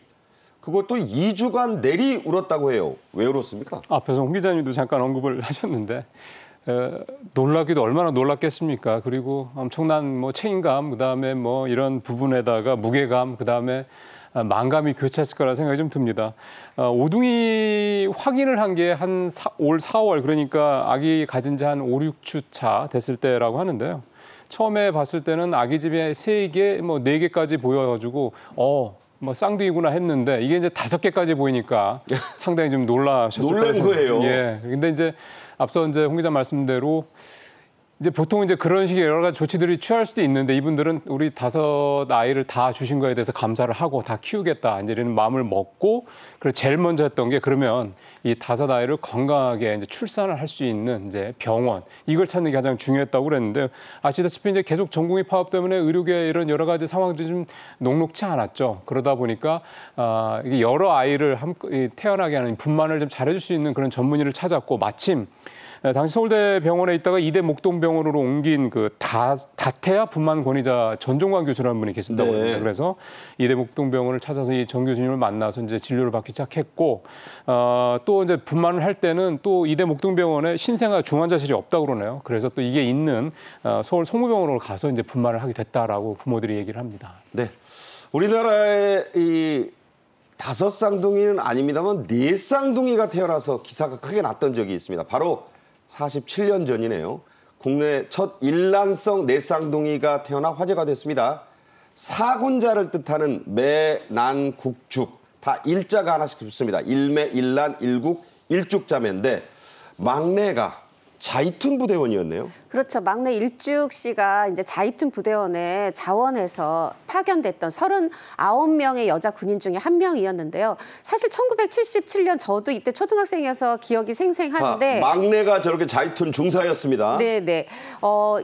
A: 그것도 2주간 내리 울었다고 해요. 왜 울었습니까?
D: 앞에서 홍 기자님도 잠깐 언급을 하셨는데 놀라기도 얼마나 놀랐겠습니까? 그리고 엄청난 뭐 책임감, 그다음에 뭐 이런 부분에다가 무게감, 그다음에 만감이 교차했을 거라 생각이 좀 듭니다. 오둥이 확인을 한 게 한 올 4월 그러니까 아기 가진 지 한 5, 6주 차 됐을 때라고 하는데요. 처음에 봤을 때는 아기집에 3개, 뭐 4개까지 보여가지고 뭐 쌍둥이구나 했는데 이게 이제 5개까지 보이니까 상당히 좀 놀라셨을
A: 놀란 거예요.
D: 예. 근데 이제 앞서 이제 홍 기자 말씀대로 이제 보통 이제 그런 식의 여러 가지 조치들이 취할 수도 있는데 이분들은 우리 5아이를 다 주신 거에 대해서 감사를 하고 다 키우겠다 이제 이런 마음을 먹고 그래서 제일 먼저 했던 게 그러면 이 5아이를 건강하게 이제 출산을 할 수 있는 이제 병원 이걸 찾는 게 가장 중요했다고 그랬는데 아시다시피 이제 계속 전공의 파업 때문에 의료계 이런 여러 가지 상황들이 좀 녹록치 않았죠. 그러다 보니까 이게 여러 아이를 태어나게 하는 분만을 좀 잘해줄 수 있는 그런 전문의를 찾았고 마침 당시 서울대병원에 있다가 이대 목동병원으로 옮긴 그 다태아 분만 권위자 전종관 교수라는 분이 계신다고 합니다. 그래서 이대 목동병원을 찾아서 이 전 교수님을 만나서 이제 진료를 받기 시작했고 또 이제 분만을 할 때는 또 이대 목동병원에 신생아 중환자실이 없다고 그러네요. 그래서 또 이게 있는 서울 성모병원으로 가서 이제 분만을 하게 됐다라고 부모들이 얘기를 합니다.
A: 네, 우리나라의 이 5쌍둥이는 아닙니다만 4쌍둥이가 태어나서 기사가 크게 났던 적이 있습니다. 바로 47년 전이네요. 국내 첫 일란성 4쌍둥이가 태어나 화제가 됐습니다. 사군자를 뜻하는 매난국죽 다 일자가 하나씩 붙습니다. 일매, 일란, 일국, 일죽자매인데 막내가 자이툰 부대원이었네요.
E: 그렇죠. 막내 일죽 씨가 이제 자이툰 부대원에 자원해서 파견됐던 39명의 여자 군인 중에 한 명이었는데요. 사실 1977년 저도 이때 초등학생이어서 기억이 생생한데
A: 막내가 저렇게 자이툰 중사였습니다.
E: 네네.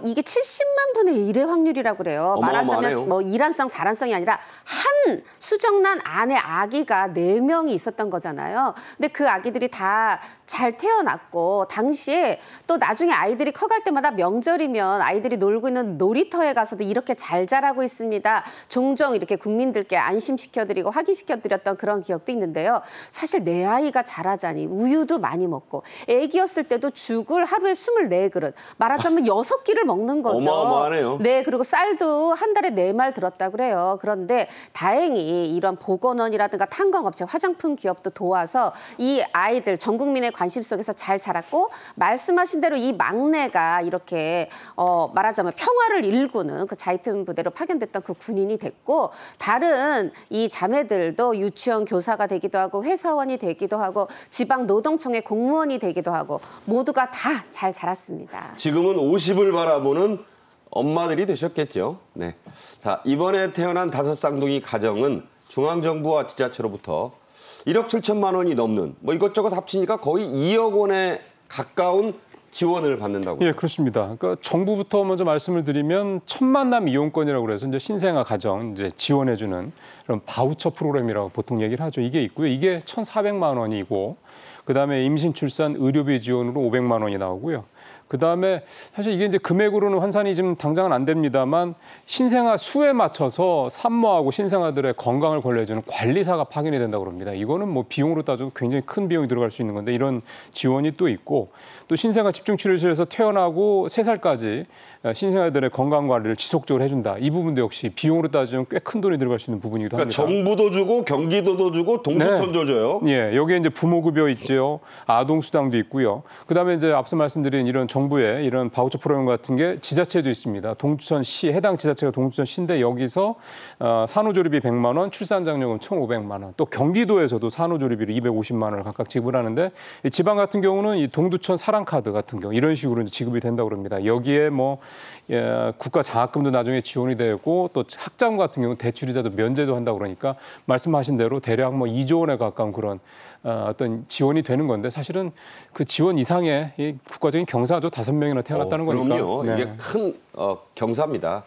E: 이게 70만 분의 1의 확률이라고 그래요.
A: 어마어마하네요.
E: 말하자면 뭐 일란성, 사란성이 아니라 한 수정란 안에 아기가 4명이 있었던 거잖아요. 근데 그 아기들이 다 잘 태어났고 당시에 또 나중에 아이들이 커갈 때마다 명절이면 아이들이 놀고 있는 놀이터에 가서도 이렇게 잘 자라고 있습니다. 종종 이렇게 국민들께 안심시켜드리고 확인시켜드렸던 그런 기억도 있는데요. 사실 내 아이가 자라자니 우유도 많이 먹고 애기였을 때도 죽을 하루에 24그릇 말하자면 6끼를 먹는 거죠.
A: 어마어마하네요.
E: 네, 그리고 쌀도 한 달에 4말 들었다고 그래요. 그런데 다행히 이런 보건원이라든가 탄광업체, 화장품 기업도 도와서 이 아이들 전 국민의 관심 속에서 잘 자랐고 말씀하신 대로 이 막내가 이렇게 말하자면 평화를 일구는 그 자이툰 부대로 파견됐던 그 군인이 됐고 다른 이 자매들도 유치원 교사가 되기도 하고 회사원이 되기도 하고 지방노동청의 공무원이 되기도 하고 모두가 다 잘 자랐습니다.
A: 지금은 50을 바라보는 엄마들이 되셨겠죠. 네. 자, 이번에 태어난 5쌍둥이 가정은 중앙정부와 지자체로부터 1억 7천만 원이 넘는 뭐 이것저것 합치니까 거의 2억 원에 가까운 지원을 받는다고요?
D: 예, 그렇습니다. 그러니까 정부부터 먼저 말씀을 드리면 첫 만남 이용권이라고 그래서 이제 신생아 가정 이제 지원해주는 그런 바우처 프로그램이라고 보통 얘기를 하죠. 이게 있고요. 이게 1,400만 원이고 그다음에 임신 출산 의료비 지원으로 500만 원이 나오고요. 그다음에 사실 이게 이제 금액으로는 환산이 지금 당장은 안 됩니다만 신생아 수에 맞춰서 산모하고 신생아들의 건강을 관리해주는 관리사가 파견이 된다고 합니다. 이거는 뭐 비용으로 따져도 굉장히 큰 비용이 들어갈 수 있는 건데 이런 지원이 또 있고 또 신생아 집중치료실에서 태어나고 3살까지 신생아들의 건강 관리를 지속적으로 해준다. 이 부분도 역시 비용으로 따지면 꽤 큰 돈이 들어갈 수 있는 부분이기도 합니다.
A: 그러니까 정부도 주고 경기도도 주고 동부천도 줘요.
D: 예, 여기에 이제 부모급여 있죠, 아동수당도 있고요. 그다음에 이제 앞서 말씀드린 이런 정부의 이런 바우처 프로그램 같은 게 지자체도 있습니다. 동두천시, 해당 지자체가 동두천시인데 여기서 산후조리비 100만 원, 출산장려금 1,500만 원, 또 경기도에서도 산후조리비를 250만 원을 각각 지불하는데 이 지방 같은 경우는 이 동두천 사랑카드 같은 경우 이런 식으로 지급이 된다고 그럽니다. 여기에 뭐 국가 장학금도 나중에 지원이 되고 또 학자금 같은 경우는 대출이자도 면제도 한다고 그러니까 말씀하신 대로 대략 뭐 2조 원에 가까운 그런 어떤 지원이 되는 건데 사실은 그 지원 이상의 이 국가적인 경사죠. 5명이나 태어났다는 거니까.
A: 그럼요.
D: 네.
A: 이게 큰 경사입니다.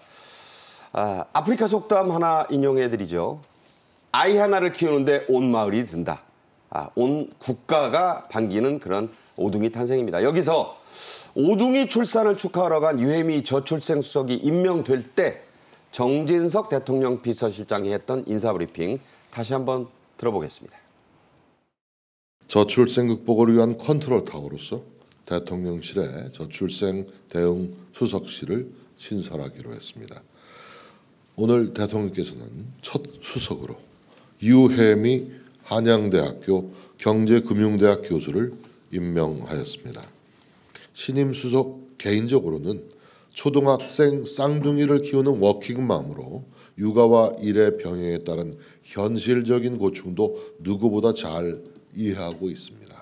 A: 아프리카 속담 하나 인용해드리죠. 아이 하나를 키우는데 온 마을이 든다. 온 국가가 반기는 그런 오둥이 탄생입니다. 여기서 오둥이 출산을 축하하러 간 유해미 저출생 수석이 임명될 때 정진석 대통령 비서실장이 했던 인사브리핑 다시 한번 들어보겠습니다.
F: 저출생 극복을 위한 컨트롤 타워로서 대통령실에 저출생 대응 수석실을 신설하기로 했습니다. 오늘 대통령께서는 첫 수석으로 유해미 한양대학교 경제금융대학 교수를 임명하였습니다. 신임 수석 개인적으로는 초등학생 쌍둥이를 키우는 워킹맘으로 육아와 일의 병행에 따른 현실적인 고충도 누구보다 잘 이해하고 있습니다.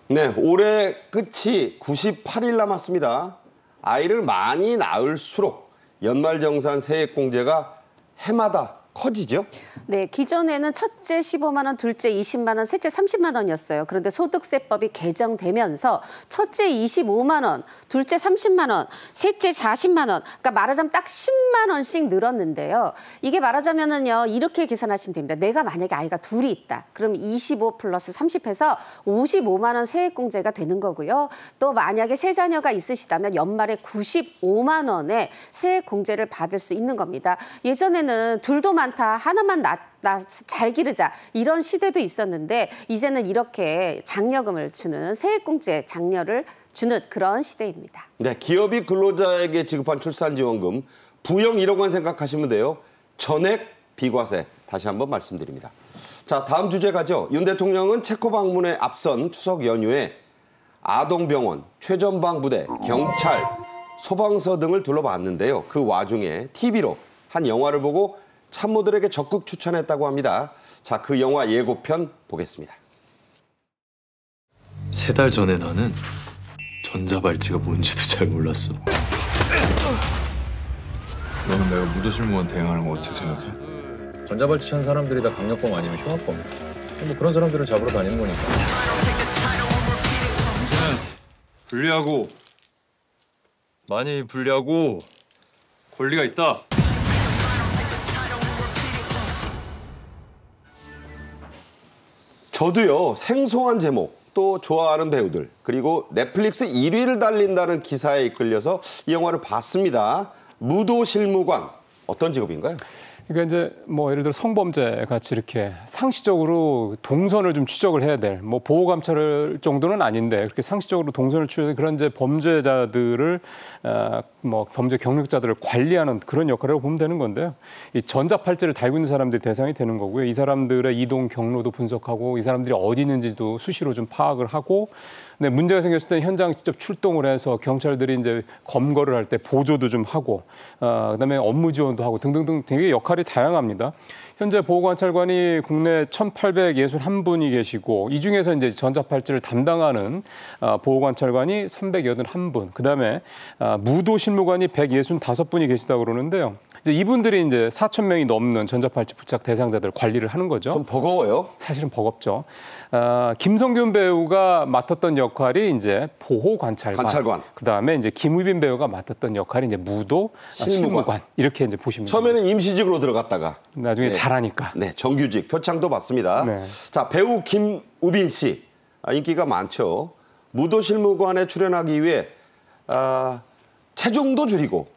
A: 네, 올해 끝이 98일 남았습니다. 아이를 많이 낳을수록 연말정산 세액공제가 해마다 커지죠?
E: 네, 기존에는 첫째 15만 원, 둘째 20만 원, 셋째 30만 원이었어요. 그런데 소득세법이 개정되면서 첫째 25만 원, 둘째 30만 원, 셋째 40만 원. 그러니까 말하자면 딱 10만 원씩 늘었는데요. 이게 말하자면은요, 이렇게 계산하시면 됩니다. 내가 만약에 아이가 둘이 있다. 그럼 25 플러스 30 해서 55만 원 세액공제가 되는 거고요. 또 만약에 세 자녀가 있으시다면 연말에 95만 원의 세액공제를 받을 수 있는 겁니다. 예전에는 둘도 많다, 하나만 잘 기르자 이런 시대도 있었는데 이제는 이렇게 장려금을 주는 세액공제 장려를 주는 그런 시대입니다.
A: 네, 기업이 근로자에게 지급한 출산지원금 부영 1억 원 생각하시면 돼요. 전액 비과세 다시 한번 말씀드립니다. 자, 다음 주제 가죠. 윤 대통령은 체코 방문에 앞선 추석 연휴에 아동병원, 최전방 부대, 경찰, 소방서 등을 둘러봤는데요. 그 와중에 TV로 한 영화를 보고 참모들에게 적극 추천했다고 합니다. 자, 그 영화 예고편 보겠습니다.
G: 3달 전에 나는 전자발찌가 뭔지도 잘 몰랐어. 너는 내가 무도실무원 대행하는 거 어떻게 생각해?
H: 전자발찌 찬 사람들이 다 강력범 아니면 흉악범. 뭐 그런 사람들을 잡으러 다니는 거니까.
G: 불리하고 많이 불리하고 권리가 있다.
A: 저도요, 생소한 제목, 또 좋아하는 배우들, 그리고 넷플릭스 1위를 달린다는 기사에 이끌려서 이 영화를 봤습니다. 무도실무관, 어떤 직업인가요?
D: 그러니까 이제 뭐 예를 들어 성범죄 같이 이렇게 상시적으로 동선을 좀 추적을 해야 될 뭐 보호 감찰 정도는 아닌데 그렇게 상시적으로 동선을 추적해 그런 이제 범죄자들을 뭐 범죄 경력자들을 관리하는 그런 역할을 보면 되는 건데요. 이 전자팔찌를 달고 있는 사람들이 대상이 되는 거고요. 이 사람들의 이동 경로도 분석하고 이 사람들이 어디 있는지도 수시로 좀 파악을 하고 네, 문제가 생겼을 때 현장 직접 출동을 해서 경찰들이 이제 검거를 할 때 보조도 좀 하고 그다음에 업무 지원도 하고 등등등 되게 역할이 다양합니다. 현재 보호관찰관이 국내 1,861분이 계시고 이 중에서 이제 전자팔찌를 담당하는 보호관찰관이 381분, 그다음에 무도실무관이 165분이 계시다고 그러는데요. 이제 이분들이 이제 4,000명이 넘는 전자팔찌 부착 대상자들 관리를 하는 거죠.
A: 좀 버거워요.
D: 사실은 버겁죠. 김성균 배우가 맡았던 역할이 이제 보호관찰관. 그다음에 이제 김우빈 배우가 맡았던 역할이 이제 무도 실무관. 이렇게 이제 보시면
A: 처음에는 임시직으로 들어갔다가
D: 나중에
A: 네.
D: 잘하니까.
A: 네, 정규직 표창도 받습니다.
D: 네.
A: 자, 배우 김우빈 씨 인기가 많죠. 무도실무관에 출연하기 위해 체중도 줄이고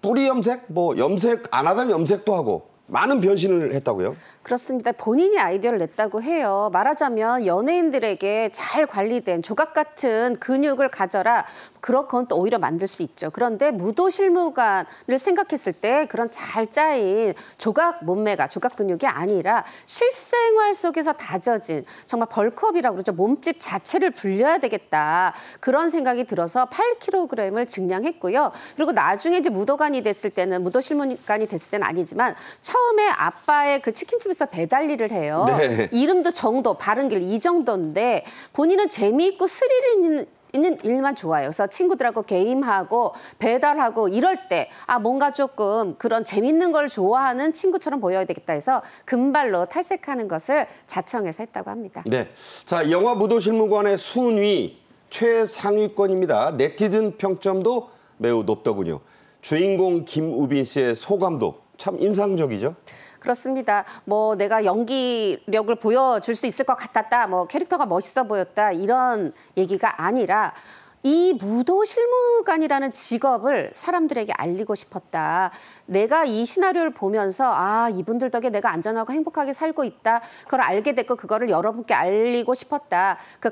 A: 뿌리 염색, 뭐 염색 안 하던 염색도 하고 많은 변신을 했다고요?
E: 그렇습니다. 본인이 아이디어를 냈다고 해요. 말하자면 연예인들에게 잘 관리된 조각 같은 근육을 가져라. 그건 또 오히려 만들 수 있죠. 그런데 무도실무관을 생각했을 때 그런 잘 짜인 조각 몸매가 조각 근육이 아니라 실생활 속에서 다져진 정말 벌크업이라고 그러죠. 몸집 자체를 불려야 되겠다. 그런 생각이 들어서 8kg을 증량했고요. 그리고 나중에 이제 무도관이 됐을 때는 무도실무관이 됐을 때는 아니지만 처음에 아빠의 그 치킨집에서 배달 일을 해요.
A: 네.
E: 이름도 정도, 바른 길 이 정도인데 본인은 재미있고 스릴 있는 일만 좋아해요. 그래서 친구들하고 게임하고 배달하고 이럴 때 뭔가 조금 그런 재밌는 걸 좋아하는 친구처럼 보여야 되겠다 해서 금발로 탈색하는 것을 자청해서 했다고 합니다.
A: 네, 자 영화 무도실무관의 순위 최상위권입니다. 네티즌 평점도 매우 높더군요. 주인공 김우빈 씨의 소감도 참 인상적이죠.
E: 그렇습니다. 뭐 내가 연기력을 보여줄 수 있을 것 같았다. 뭐 캐릭터가 멋있어 보였다. 이런 얘기가 아니라 이 무도실무관이라는 직업을 사람들에게 알리고 싶었다. 내가 이 시나리오를 보면서 이분들 덕에 내가 안전하고 행복하게 살고 있다. 그걸 알게 됐고 그거를 여러분께 알리고 싶었다. 그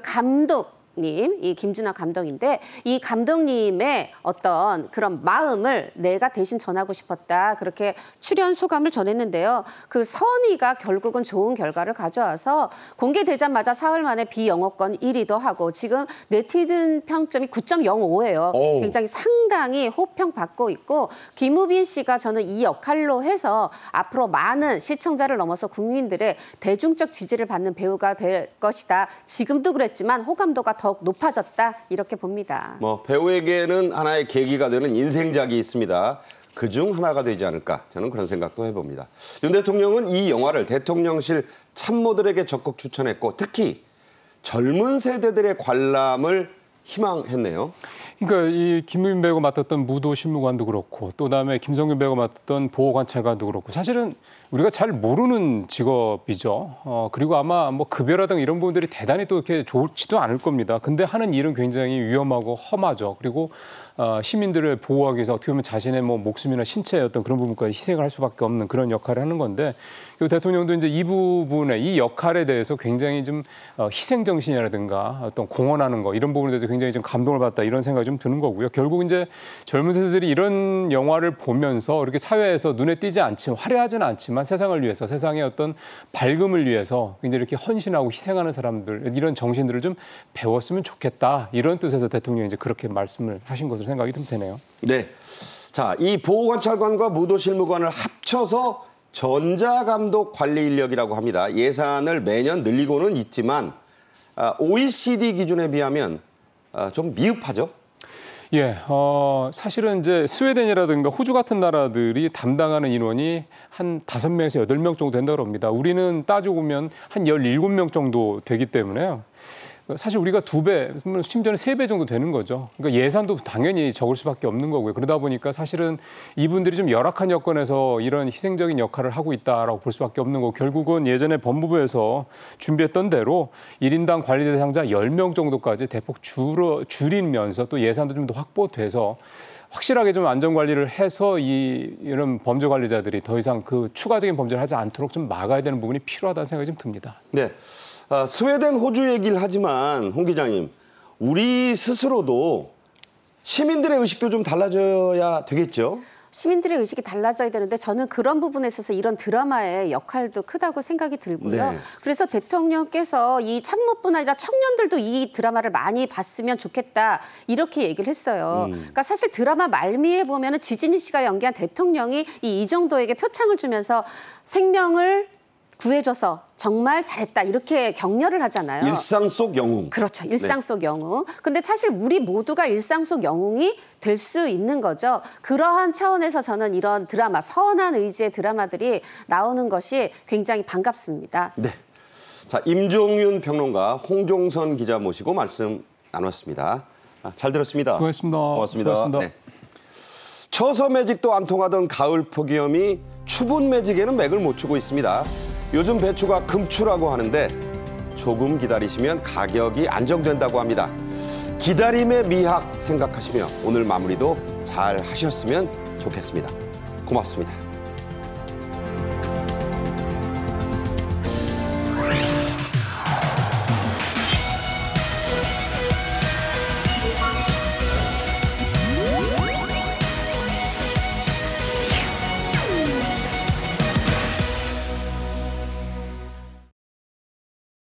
E: 이 김준하 감독인데 이 감독님의 어떤 그런 마음을 내가 대신 전하고 싶었다. 그렇게 출연 소감을 전했는데요. 그 선의가 결국은 좋은 결과를 가져와서 공개되자마자 사흘 만에 비영어권 1위도 하고 지금 네티즌 평점이 9.05예요. 굉장히 상당히 호평받고 있고 김우빈 씨가 저는 이 역할로 해서 앞으로 많은 시청자를 넘어서 국민들의 대중적 지지를 받는 배우가 될 것이다. 지금도 그랬지만 호감도가 더욱 높아졌다 이렇게 봅니다.
A: 뭐 배우에게는 하나의 계기가 되는 인생작이 있습니다. 그중 하나가 되지 않을까 저는 그런 생각도 해봅니다. 윤 대통령은 이 영화를 대통령실 참모들에게 적극 추천했고 특히 젊은 세대들의 관람을 희망했네요.
D: 그러니까 이 김우빈 배우가 맡았던 무도실무관도 그렇고 또 그다음에 김성균 배우가 맡았던 보호관찰관도 그렇고 사실은 우리가 잘 모르는 직업이죠. 그리고 아마 뭐 급여라든가 이런 부분들이 대단히 또 이렇게 좋지도 않을 겁니다. 근데 하는 일은 굉장히 위험하고 험하죠. 그리고 시민들을 보호하기 위해서 어떻게 보면 자신의 뭐 목숨이나 신체의 어떤 그런 부분까지 희생을 할 수밖에 없는 그런 역할을 하는 건데 그리고 대통령도 이제 이 부분에 이 역할에 대해서 굉장히 좀 희생 정신이라든가 어떤 공헌하는 거 이런 부분에 대해서 굉장히 좀 감동을 받았다 이런 생각이 좀 드는 거고요. 결국 이제 젊은 세대들이 이런 영화를 보면서 이렇게 사회에서 눈에 띄지 않지만 화려하지는 않지만 세상을 위해서 세상의 어떤 밝음을 위해서 굉장히 이렇게 헌신하고 희생하는 사람들 이런 정신들을 좀 배웠으면 좋겠다 이런 뜻에서 대통령이 이제 그렇게 말씀을 하신 것으로 생각이 좀 되네요.
A: 네, 자, 이 보호관찰관과 무도실무관을 합쳐서 전자감독관리인력이라고 합니다. 예산을 매년 늘리고는 있지만 OECD 기준에 비하면 좀 미흡하죠?
D: 예, 사실은 이제 스웨덴이라든가 호주 같은 나라들이 담당하는 인원이 한 5명에서 8명 정도 된다고 합니다. 우리는 따지고 보면 한 17명 정도 되기 때문에요. 사실 우리가 2배, 심지어는 3배 정도 되는 거죠. 그러니까 예산도 당연히 적을 수밖에 없는 거고요. 그러다 보니까 사실은 이분들이 좀 열악한 여건에서 이런 희생적인 역할을 하고 있다라고 볼 수밖에 없는 거고 결국은 예전에 법무부에서 준비했던 대로 1인당 관리 대상자 10명 정도까지 대폭 줄이면서 또 예산도 좀 더 확보돼서 확실하게 좀 안전관리를 해서 이런 범죄 관리자들이 더 이상 그 추가적인 범죄를 하지 않도록 좀 막아야 되는 부분이 필요하다는 생각이 좀 듭니다.
A: 네. 스웨덴, 호주 얘기를 하지만 홍 기자님, 우리 스스로도 시민들의 의식도 좀 달라져야 되겠죠?
E: 시민들의 의식이 달라져야 되는데 저는 그런 부분에 있어서 이런 드라마의 역할도 크다고 생각이 들고요.
A: 네.
E: 그래서 대통령께서 이 참모뿐 아니라 청년들도 이 드라마를 많이 봤으면 좋겠다 이렇게 얘기를 했어요. 그러니까 사실 드라마 말미에 보면은 지진희 씨가 연기한 대통령이 이 이정도에게 표창을 주면서 생명을 구해줘서 정말 잘했다 이렇게 격려를 하잖아요.
A: 일상 속 영웅.
E: 그렇죠. 일상 속 영웅. 근데 사실 우리 모두가 일상 속 영웅이 될 수 있는 거죠. 그러한 차원에서 저는 이런 드라마, 선한 의지의 드라마들이 나오는 것이 굉장히 반갑습니다.
A: 네. 자, 임종윤 평론가, 홍종선 기자 모시고 말씀 나눴습니다. 잘 들었습니다.
D: 수고하셨습니다.
A: 고맙습니다.
D: 수고하셨습니다.
A: 네. 처서 매직도 안 통하던 가을 폭염이 추분 매직에는 맥을 못 추고 있습니다. 요즘 배추가 금추라고 하는데 조금 기다리시면 가격이 안정된다고 합니다. 기다림의 미학 생각하시며 오늘 마무리도 잘 하셨으면 좋겠습니다. 고맙습니다.